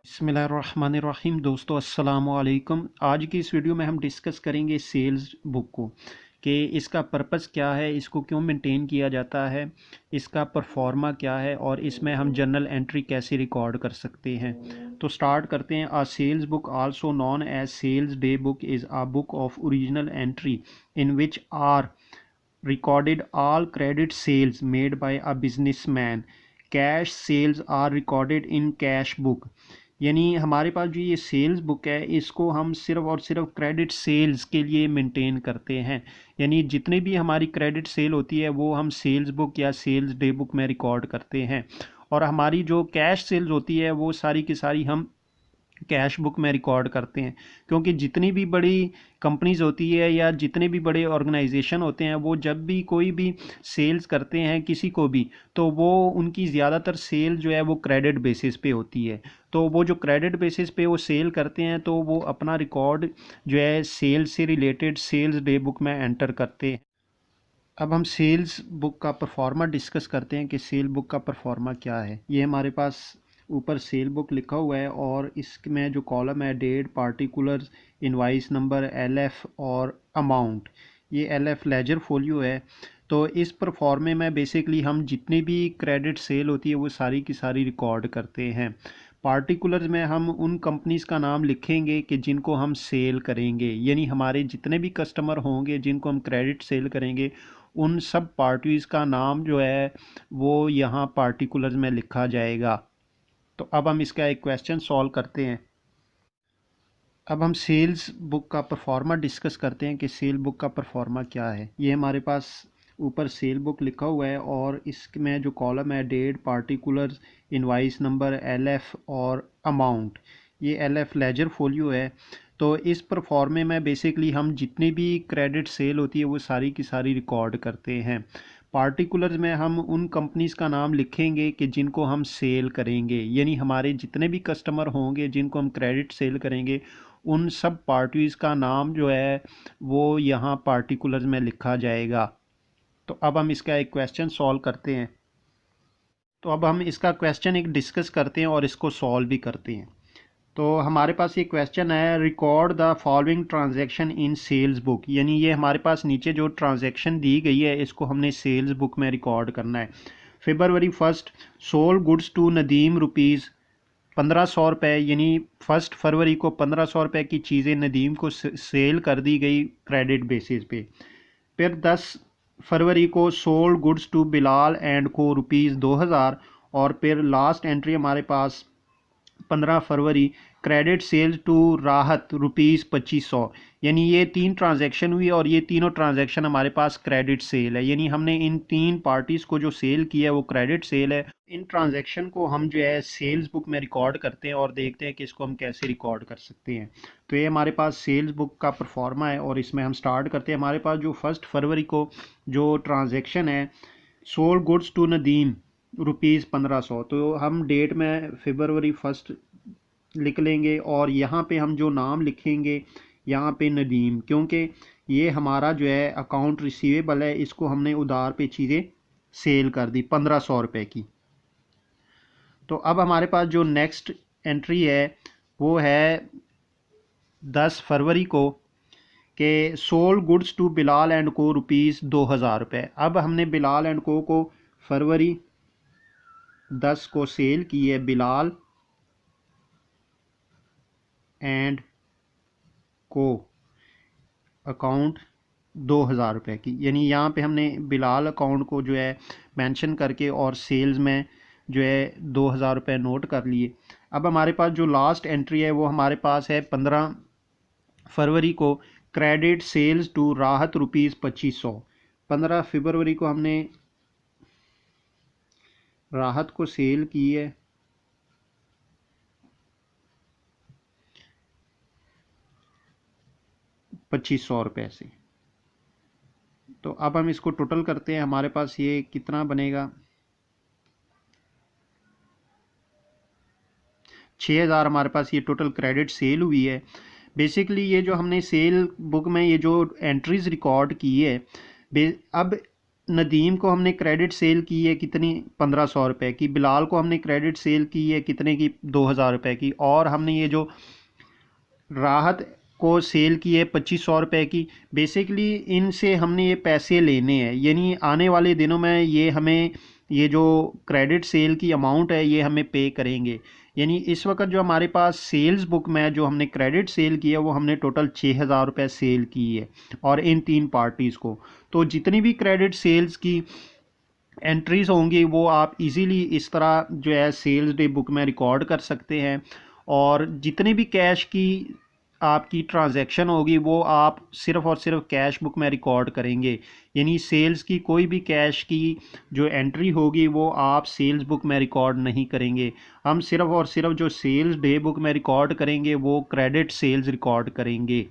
बिस्मिल्लाहिर्रहमानिर्रहीम। दोस्तों अस्सलाम वालेकुम। आज की इस वीडियो में हम डिस्कस करेंगे सेल्स बुक को कि इसका पर्पस क्या है, इसको क्यों मेंटेन किया जाता है, इसका परफॉर्मा क्या है और इसमें हम जर्नल एंट्री कैसे रिकॉर्ड कर सकते हैं। तो स्टार्ट करते हैं। A sales book also known as sales day book is a book of original entry in which are recorded all credit sales made by a businessman. Cash sales are recorded in cash book। यानी हमारे पास जो ये sales book है इसको हम सिर्फ और सिर्फ क्रेडिट सेल्स के लिए मेंटेन करते हैं। यानी जितनी भी हमारी क्रेडिट सेल होती है वो हम सेल्स बुक या सेल्स डे बुक में रिकॉर्ड करते हैं, और हमारी जो कैश सेल्स होती है वो सारी की सारी हम कैश बुक में रिकॉर्ड करते हैं। क्योंकि जितनी भी बड़ी कंपनीज होती है या जितने भी बड़े ऑर्गेनाइजेशन होते हैं वो जब भी कोई भी सेल्स करते हैं किसी को भी, तो वो उनकी ज़्यादातर सेल जो है वो क्रेडिट बेसिस पे होती है। तो वो जो क्रेडिट बेसिस पे वो सेल करते हैं तो वो अपना रिकॉर्ड जो है सेल से रिलेटेड सेल्स डे बुक में एंटर करते हैं। अब हम सेल्स बुक का परफॉर्मा डिस्कस करते हैं कि सेल बुक का परफॉर्मा क्या है। ये हमारे पास ऊपर सेल बुक लिखा हुआ है और इसमें जो कॉलम है date, particulars, invoice number, LF और अमाउंट। ये एलएफ लेजर फोलियो है। तो इस परफॉर्मे में बेसिकली हम जितनी भी क्रेडिट सेल होती है वो सारी की सारी रिकॉर्ड करते हैं। पार्टिकुलर्स में हम उन कंपनीज का नाम लिखेंगे कि जिनको हम सेल करेंगे, यानी हमारे जितने भी कस्टमर होंगे जिनको हम क्रेडिट सेल करेंगे उन सब पार्टीज़ का नाम जो है वो यहाँ पार्टिकुलर्स में लिखा जाएगा। तो अब हम इसका एक क्वेश्चन सॉल्व करते हैं। अब हम सेल्स बुक का परफॉर्मा डिस्कस करते हैं कि सेल बुक का परफॉर्मा क्या है। ये हमारे पास ऊपर सेल बुक लिखा हुआ है और इसमें जो कॉलम है date, particulars, invoice number, LF और अमाउंट। ये एलएफ लेजर फोलियो है। तो इस परफॉर्मे में बेसिकली हम जितनी भी क्रेडिट सेल होती है वो सारी की सारी रिकॉर्ड करते हैं। पार्टिकुलर्स में हम उन कंपनीज का नाम लिखेंगे कि जिनको हम सेल करेंगे, यानी हमारे जितने भी कस्टमर होंगे जिनको हम क्रेडिट सेल करेंगे उन सब पार्टीज़ का नाम जो है वो यहाँ पार्टिकुलर्स में लिखा जाएगा। तो अब हम इसका एक क्वेश्चन सॉल्व करते हैं। तो अब हम इसका क्वेश्चन एक डिस्कस करते हैं और इसको सॉल्व भी करते हैं। तो हमारे पास ये क्वेश्चन है, record the following transaction in sales book. यानी ये हमारे पास नीचे जो ट्रांजैक्शन दी गई है इसको हमने सेल्स बुक में रिकॉर्ड करना है। February 1 sold goods to Nadeem rupees 1500 रुपये, यानी 1 फरवरी को 1500 रुपये की चीज़ें नदीम को सेल कर दी गई क्रेडिट बेसिस पे। फिर 10 फरवरी को sold goods to Bilal and co rupees 2000। और फिर लास्ट एंट्री हमारे पास 15 फरवरी credit sales to Rahat rupees 2500। यानी ये 3 ट्रांजैक्शन हुई और ये तीनों ट्रांजैक्शन हमारे पास क्रेडिट सेल है, यानी हमने इन 3 पार्टीज़ को जो सेल किया है वो क्रेडिट सेल है। इन ट्रांजैक्शन को हम जो है सेल्स बुक में रिकॉर्ड करते हैं और देखते हैं कि इसको हम कैसे रिकॉर्ड कर सकते हैं। तो ये हमारे पास सेल्स बुक का परफॉर्मा है और इसमें हम स्टार्ट करते हैं। हमारे पास जो 1 फरवरी को जो ट्रांजैक्शन है sold goods to Nadeem rupees 1500, तो हम डेट में February 1 लिख लेंगे और यहाँ पे हम जो नाम लिखेंगे यहाँ पे नदीम, क्योंकि ये हमारा जो है अकाउंट रिसीवेबल है, इसको हमने उधार पे चीज़ें सेल कर दी 1500 रुपये की। तो अब हमारे पास जो नेक्स्ट एंट्री है वो है 10 फरवरी को के sold goods to Bilal and co rupees 2000 रुपये। अब हमने बिलाल एंड को February 10 को सेल की है, बिलाल एंड को अकाउंट 2000 रुपये की। यानी यहाँ पे हमने बिलाल अकाउंट को जो है मेंशन करके और सेल्स में जो है 2000 रुपये नोट कर लिए। अब हमारे पास जो लास्ट एंट्री है वो हमारे पास है 15 फरवरी को credit sales to Rahat rupees 2500। 15 फरवरी को हमने राहत को सेल की है 2500 रुपये से। तो अब हम इसको टोटल करते हैं, हमारे पास ये कितना बनेगा। 6000 हमारे पास ये टोटल क्रेडिट सेल हुई है। बेसिकली ये जो हमने सेल बुक में ये जो एंट्रीज रिकॉर्ड की है, अब नदीम को हमने क्रेडिट सेल की है कितनी, 1500 रुपये की। बिलाल को हमने क्रेडिट सेल की है कितने की, 2000 रुपये की। और हमने ये जो राहत को सेल की है 2500 रुपये की। बेसिकली इनसे हमने ये पैसे लेने हैं, यानी आने वाले दिनों में ये हमें ये जो क्रेडिट सेल की अमाउंट है ये हमें पे करेंगे। यानी इस वक्त जो हमारे पास सेल्स बुक में जो हमने क्रेडिट सेल किया वो हमने टोटल 6000 रुपये सेल की है, और इन 3 पार्टीज़ को। तो जितनी भी क्रेडिट सेल्स की एंट्रीज होंगी वो आप इजीली इस तरह जो है सेल्स डे बुक में रिकॉर्ड कर सकते हैं। और जितने भी कैश की आपकी ट्रांजैक्शन होगी वो आप सिर्फ़ और सिर्फ कैश बुक में रिकॉर्ड करेंगे। यानी सेल्स की कोई भी कैश की जो एंट्री होगी वो आप सेल्स बुक में रिकॉर्ड नहीं करेंगे। हम सिर्फ़ और सिर्फ जो सेल्स डे बुक में रिकॉर्ड करेंगे वो क्रेडिट सेल्स रिकॉर्ड करेंगे।